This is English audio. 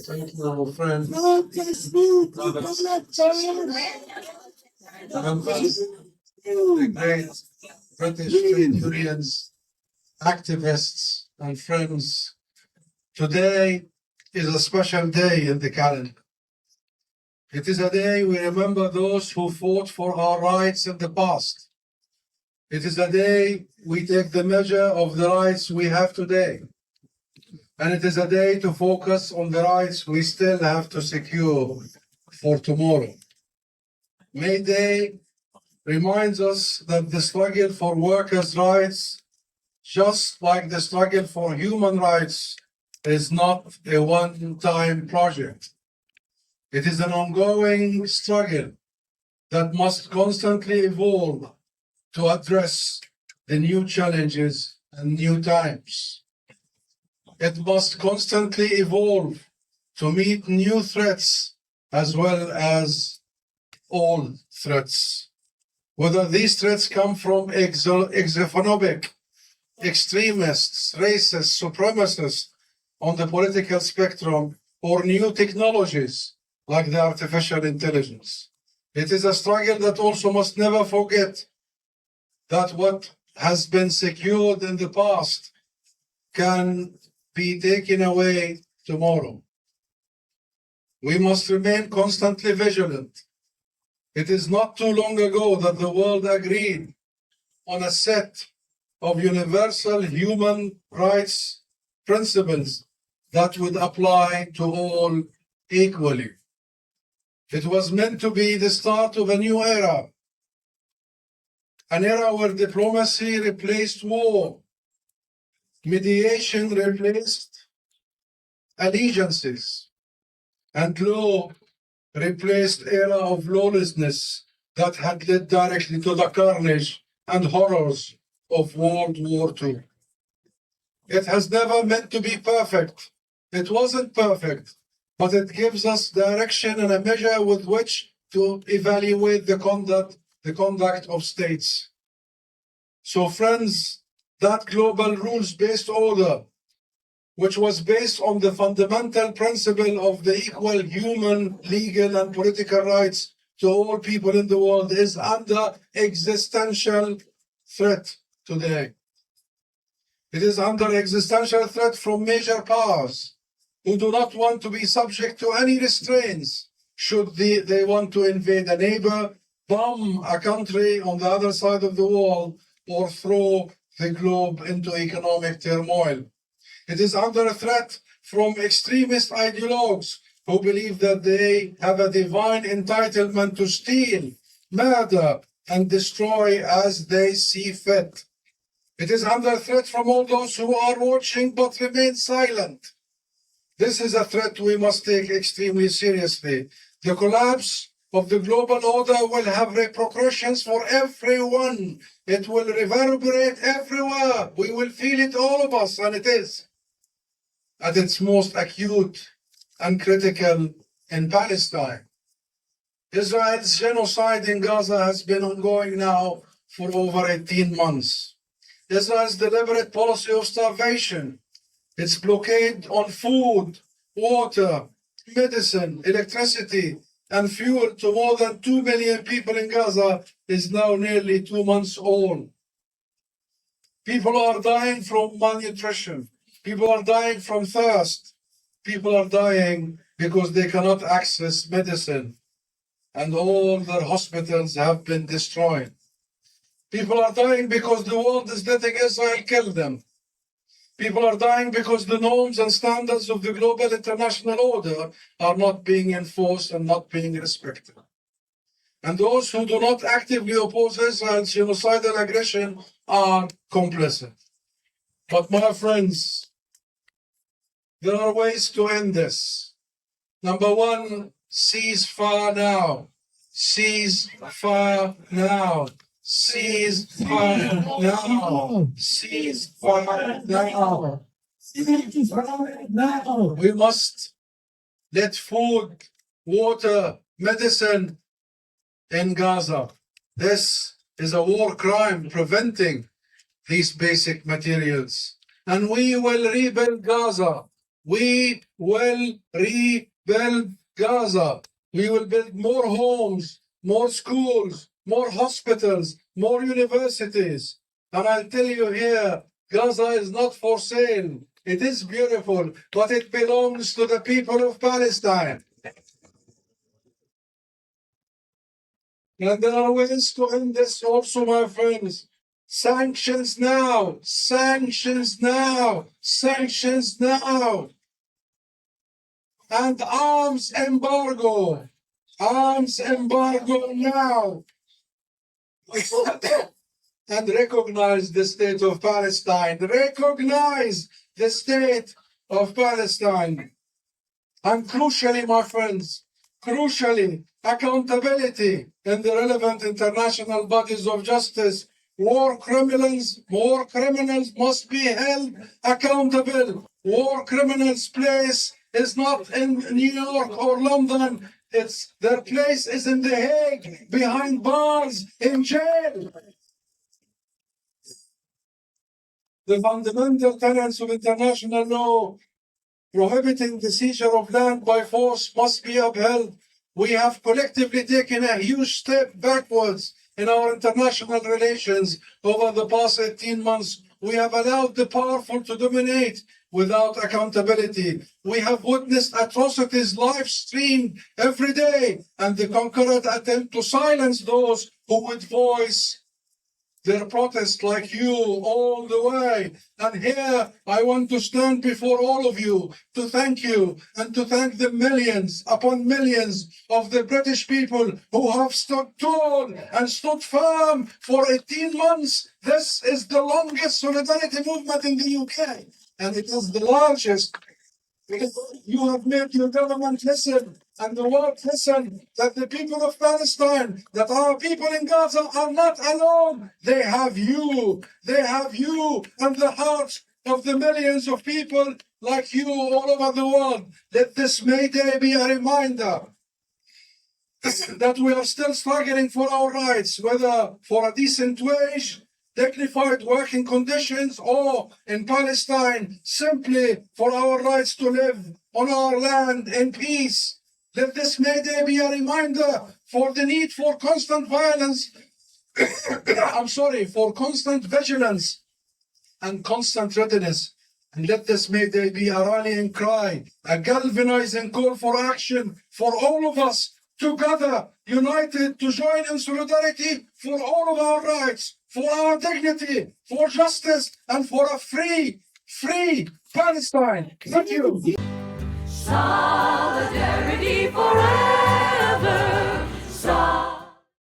Thank you, friends. The great British trade unions, activists, and friends. Today is a special day in the calendar. It is a day we remember those who fought for our rights in the past. It is a day we take the measure of the rights we have today. And it is a day to focus on the rights we still have to secure for tomorrow. May Day reminds us that the struggle for workers' rights, just like the struggle for human rights, is not a one-time project. It is an ongoing struggle that must constantly evolve to address the new challenges and new times. It must constantly evolve to meet new threats as well as old threats. Whether these threats come from xenophobic, extremists, racists, supremacists on the political spectrum, or new technologies like the artificial intelligence. It is a struggle that also must never forget that what has been secured in the past can be taken away tomorrow. We must remain constantly vigilant. It is not too long ago that the world agreed on a set of universal human rights principles that would apply to all equally. It was meant to be the start of a new era, an era where diplomacy replaced war, mediation replaced allegiances, and law replaced era of lawlessness that had led directly to the carnage and horrors of World War II. It has never meant to be perfect. It wasn't perfect, but it gives us direction and a measure with which to evaluate the conduct of states. So friends, that global rules-based order, which was based on the fundamental principle of the equal human, legal, and political rights to all people in the world, is under existential threat today. It is under existential threat from major powers who do not want to be subject to any restraints should they want to invade a neighbor, bomb a country on the other side of the world, or throw the globe into economic turmoil. It is under threat from extremist ideologues who believe that they have a divine entitlement to steal, murder, and destroy as they see fit. It is under threat from all those who are watching but remain silent. This is a threat we must take extremely seriously. The collapse of the global order will have repercussions for everyone. It will reverberate everywhere. We will feel it, all of us, and it is at its most acute and critical in Palestine. Israel's genocide in Gaza has been ongoing now for over 18 months. Israel's deliberate policy of starvation, its blockade on food, water, medicine, electricity, and fuel to more than 2 million people in Gaza is now nearly 2 months old. People are dying from malnutrition. People are dying from thirst. People are dying because they cannot access medicine, and all their hospitals have been destroyed. People are dying because the world is letting Israel kill them. People are dying because the norms and standards of the global international order are not being enforced and not being respected. And those who do not actively oppose Israel's genocidal aggression are complicit. But my friends, there are ways to end this. Number one, cease fire now. Cease fire now. Cease fire now. Cease fire now. Cease fire now. We must let food, water, medicine in Gaza. This is a war crime, preventing these basic materials. And we will rebuild Gaza. We will rebuild Gaza. We will build more homes, more schools, more hospitals, more universities. And I'll tell you here, Gaza is not for sale. It is beautiful, but it belongs to the people of Palestine. And there are ways to end this also, my friends. Sanctions now, sanctions now, sanctions now. And arms embargo now. And recognize the state of Palestine. Recognize the state of Palestine. And crucially, my friends, crucially, accountability in the relevant international bodies of justice. War criminals must be held accountable. War criminals' place is not in New York or London. Their place is in The Hague, behind bars, in jail. The fundamental tenets of international law prohibiting the seizure of land by force must be upheld. We have collectively taken a huge step backwards in our international relations over the past 18 months. We have allowed the powerful to dominate without accountability. We have witnessed atrocities live streamed every day, and the concurrent attempt to silence those who would voice their protest like you all the way. And here I want to stand before all of you to thank you and to thank the millions upon millions of the British people who have stood tall and stood firm for 18 months. This is the longest solidarity movement in the UK, and it is the largest. You have made your government listen and the world listen that the people of Palestine, that our people in Gaza are not alone. They have you. They have you and the hearts of the millions of people like you all over the world. Let this May Day be a reminder that we are still struggling for our rights, whether for a decent wage, dignified working conditions, or in Palestine, simply for our rights to live on our land in peace. Let this May Day be a reminder for the need for constant violence, for constant vigilance and constant readiness. And let this May Day be a rallying cry, a galvanizing call for action for all of us, together, united, to join in solidarity for all of our rights, for our dignity, for justice, and for a free Palestine. Thank you.